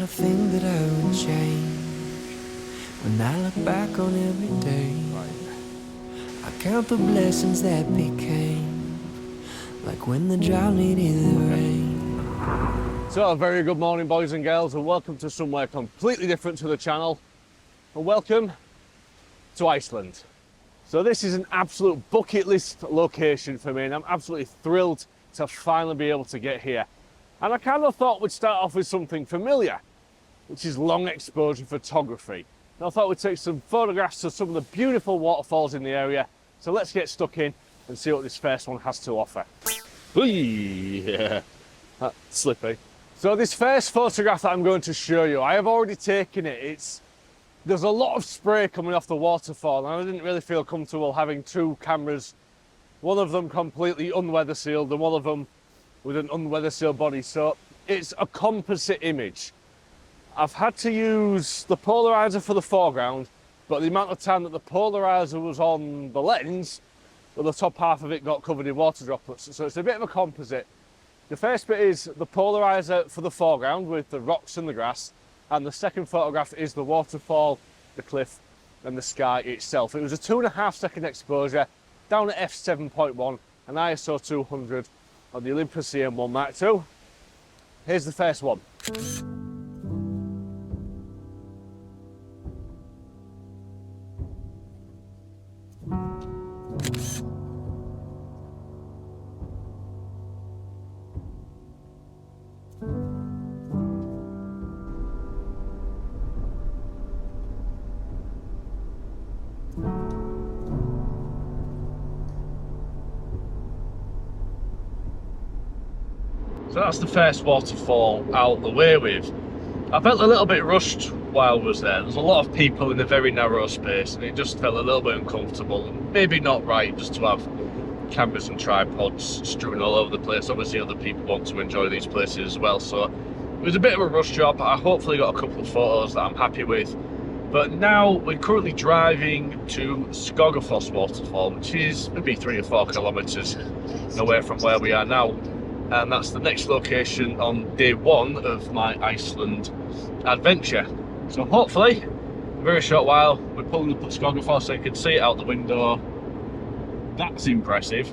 a thing that I would change. When I look back on every day, I count the blessings that became, like when the drought needed the rain. So a very good morning, boys and girls, and welcome to somewhere completely different to the channel, and welcome to Iceland. So this is an absolute bucket list location for me, and I'm absolutely thrilled to finally be able to get here. And I kind of thought we'd start off with something familiar, which is long exposure photography. And I thought we'd take some photographs of some of the beautiful waterfalls in the area. So let's get stuck in and see what this first one has to offer. Yeah, that's slippy. So this first photograph that I'm going to show you, I have already taken it. There's a lot of spray coming off the waterfall, and I didn't really feel comfortable having two cameras, one of them completely unweather sealed and one of them with an unweather sealed body. So it's a composite image. I've had to use the polarizer for the foreground, but the amount of time that the polarizer was on the lens, well, the top half of it got covered in water droplets. So it's a bit of a composite. The first bit is the polarizer for the foreground with the rocks and the grass, and the second photograph is the waterfall, the cliff and the sky itself. It was a 2.5 second exposure down at f7.1 and ISO 200 on the Olympus CM1 Mark II. Here's the first one. So that's the first waterfall out the way with. I felt a little bit rushed while I was there. There's a lot of people in a very narrow space and it just felt a little bit uncomfortable and maybe not right just to have cameras and tripods strewn all over the place. Obviously other people want to enjoy these places as well, so it was a bit of a rush job. I hopefully got a couple of photos that I'm happy with. But now we're currently driving to Skógafoss Waterfall, which is maybe 3 or 4 kilometres away from where we are now. And that's the next location on day 1 of my Iceland adventure. So hopefully, in a very short while, we're pulling up at Skógafoss so you can see it out the window. That's impressive.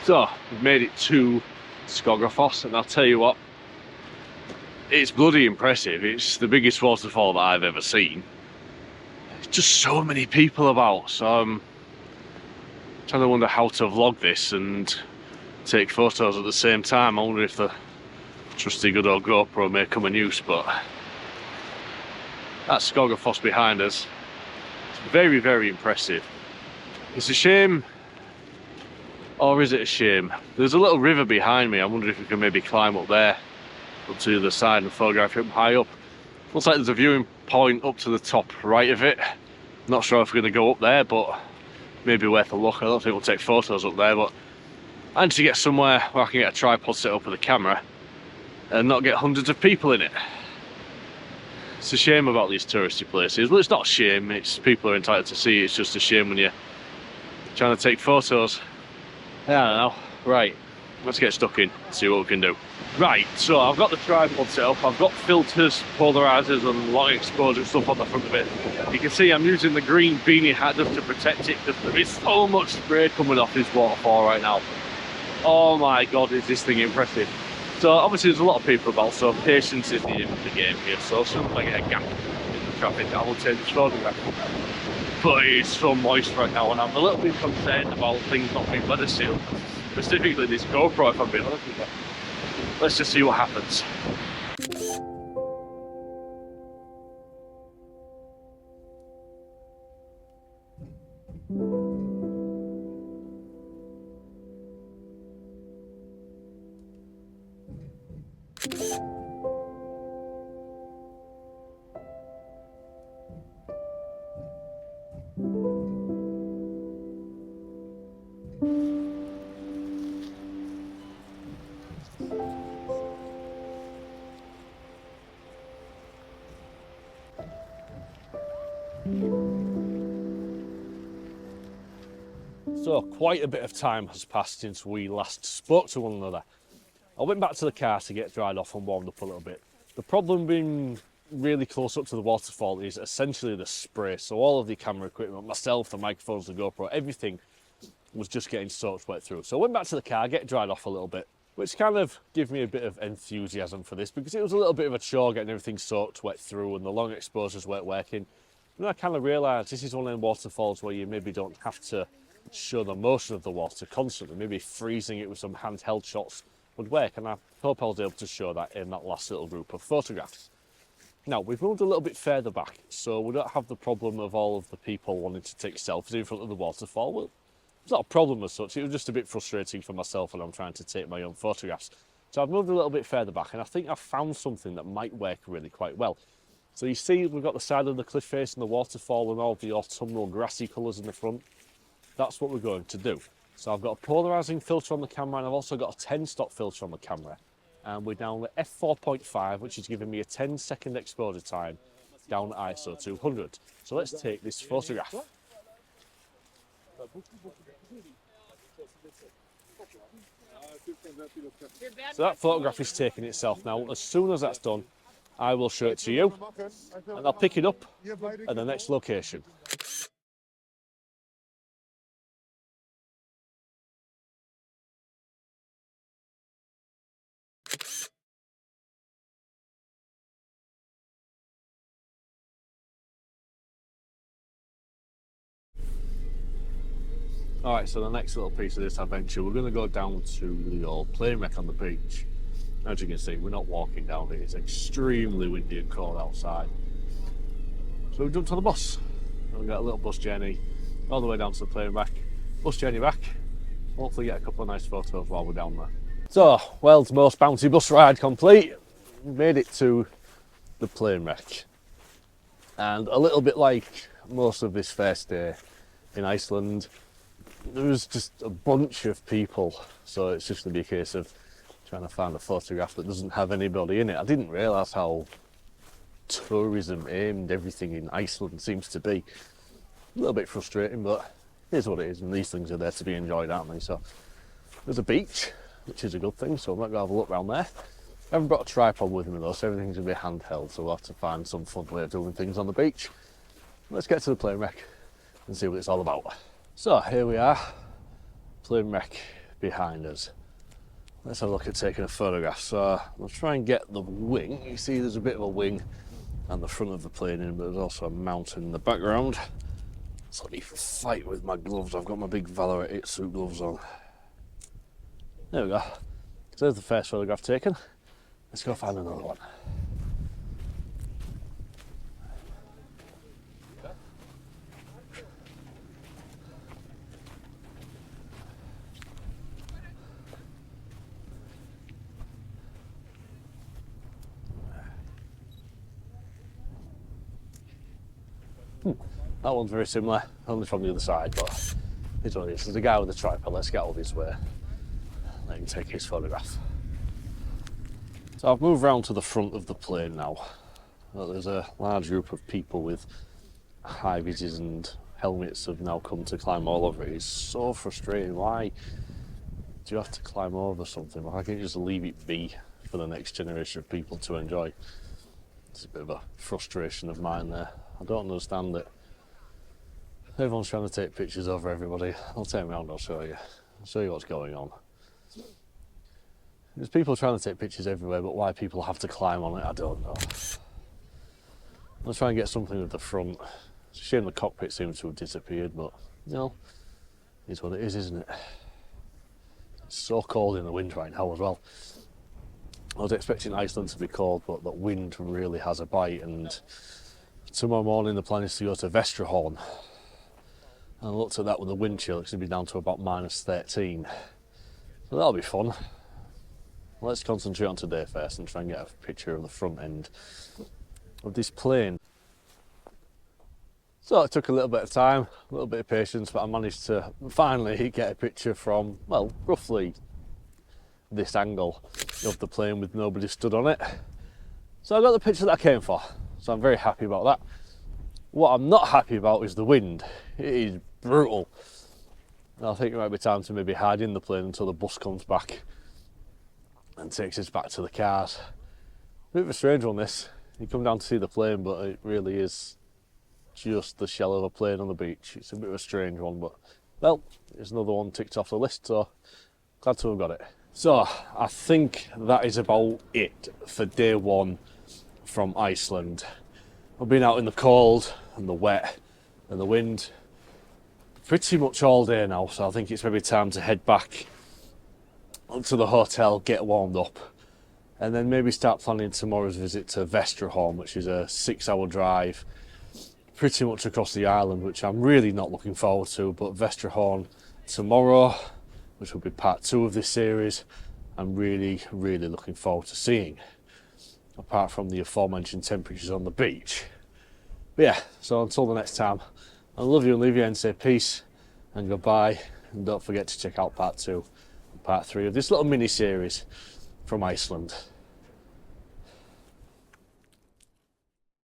So, we've made it to Skógafoss, and I'll tell you what, it's bloody impressive. It's the biggest waterfall that I've ever seen. There's just so many people about, so I'm trying to wonder how to vlog this and take photos at the same time. I wonder if the trusty good old GoPro may come in use, but that's Skógafoss behind us. It's very, very impressive. It's a shame, or is it a shame? There's a little river behind me. I wonder if we can maybe climb up there, up to the other side and photograph it high up. Looks like there's a viewing point up to the top right of it. Not sure if we're going to go up there, but maybe worth a look. I don't think we'll take photos up there, but I need to get somewhere where I can get a tripod set up with a camera and not get hundreds of people in it. It's a shame about these touristy places. Well, it's not a shame, it's people are entitled to see it. It's just a shame when you're trying to take photos. Yeah, I don't know. Right, let's get stuck in, see what we can do. Right, so I've got the tripod set up. I've got filters, polarizers and long exposure stuff on the front of it. You can see I'm using the green beanie hat just to protect it because there is so much spray coming off this waterfall right now. Oh my god, is this thing impressive. So obviously there's a lot of people about, so patience is the aim of the game here. So as soon as I get a gap in the traffic, I will take this photograph. But it's so moist right now and I'm a little bit concerned about things not being weather sealed. Specifically this GoPro, if I'm being honest with you. Let's just see what happens. So quite a bit of time has passed since we last spoke to one another. I went back to the car to get dried off and warmed up a little bit. The problem being really close up to the waterfall is essentially the spray. So all of the camera equipment, myself, the microphones, the GoPro, everything was just getting soaked wet through. So I went back to the car, get dried off a little bit, which kind of gave me a bit of enthusiasm for this, because it was a little bit of a chore getting everything soaked wet through and the long exposures weren't working. And I kind of realised this is one of them waterfalls where you maybe don't have to show the motion of the water constantly. Maybe freezing it with some handheld shots would work, and I hope I was able to show that in that last little group of photographs. Now, we've moved a little bit further back, so we don't have the problem of all of the people wanting to take selfies in front of the waterfall. Well, it's not a problem as such, it was just a bit frustrating for myself when I'm trying to take my own photographs. So I've moved a little bit further back, and I think I've found something that might work really quite well. So you see we've got the side of the cliff face and the waterfall and all the autumnal grassy colours in the front. That's what we're going to do. So I've got a polarizing filter on the camera, and I've also got a 10-stop filter on the camera. And we're down at f4.5, which is giving me a 10-second exposure time down at ISO 200. So let's take this photograph. So that photograph is taking itself now. As soon as that's done, I will show it to you, and I'll pick it up at the next location. Alright, so the next little piece of this adventure, we're going to go down to the old plane wreck on the beach. As you can see, we're not walking down it, it's extremely windy and cold outside. So we've jumped on the bus, and we've got a little bus journey all the way down to the plane wreck, bus journey back, hopefully get a couple of nice photos while we're down there. So, world's most bouncy bus ride complete. We made it to the plane wreck. And a little bit like most of this first day in Iceland, there was just a bunch of people, so it's just going to be a case of trying to find a photograph that doesn't have anybody in it. I didn't realise how tourism aimed everything in Iceland seems to be. A little bit frustrating, but here's what it is, and these things are there to be enjoyed, aren't they? So there's a beach, which is a good thing, so I'm not going to have a look around there. I haven't brought a tripod with me though, so everything's going to be handheld, so we'll have to find some fun way of doing things on the beach. Let's get to the plane wreck and see what it's all about. So here we are, plane wreck behind us. Let's have a look at taking a photograph. So we'll try and get the wing. You see there's a bit of a wing and the front of the plane in, but there's also a mountain in the background. So let me fight with my gloves. I've got my big Valorant 8 suit gloves on. There we go. So there's the first photograph taken. Let's go find another one. That one's very similar, only from the other side, but it's what it is. There's a guy with a tripod. Let's get all his way. Let him take his photograph. So I've moved round to the front of the plane now. Well, there's a large group of people with high vises and helmets have now come to climb all over it. It's so frustrating. Why do you have to climb over something? Why can't you just leave it be for the next generation of people to enjoy? It's a bit of a frustration of mine there. I don't understand it. Everyone's trying to take pictures over everybody. I'll take me around, I'll show you. I'll show you what's going on. There's people trying to take pictures everywhere, but why people have to climb on it, I don't know. Let's try and get something at the front. It's a shame the cockpit seems to have disappeared, but, you know, it's what it is, isn't it? It's so cold in the wind right now as well. I was expecting Iceland to be cold, but the wind really has a bite, and tomorrow morning the plan is to go to Vestrahorn. And I looked at that with the wind chill, it's going to be down to about -13. So that'll be fun. Let's concentrate on today first and try and get a picture of the front end of this plane. So it took a little bit of time, a little bit of patience, but I managed to finally get a picture from, well, roughly this angle of the plane with nobody stood on it. So I got the picture that I came for, so I'm very happy about that. What I'm not happy about is the wind. It is brutal. And I think it might be time to maybe hide in the plane until the bus comes back and takes us back to the cars. Bit of a strange one this. You come down to see the plane, but it really is just the shell of a plane on the beach. It's a bit of a strange one, but well, there's another one ticked off the list, so glad to have got it. So I think that is about it for day one from Iceland. I've been out in the cold and the wet and the wind pretty much all day now, so I think it's maybe time to head back to the hotel, get warmed up, and then maybe start planning tomorrow's visit to Vestrahorn, which is a 6-hour drive pretty much across the island, which I'm really not looking forward to. But Vestrahorn tomorrow, which will be part 2 of this series, I'm really looking forward to seeing, apart from the aforementioned temperatures on the beach. But yeah, so until the next time, I love you and leave you and say peace and goodbye, and don't forget to check out part 2 and part 3 of this little mini series from Iceland.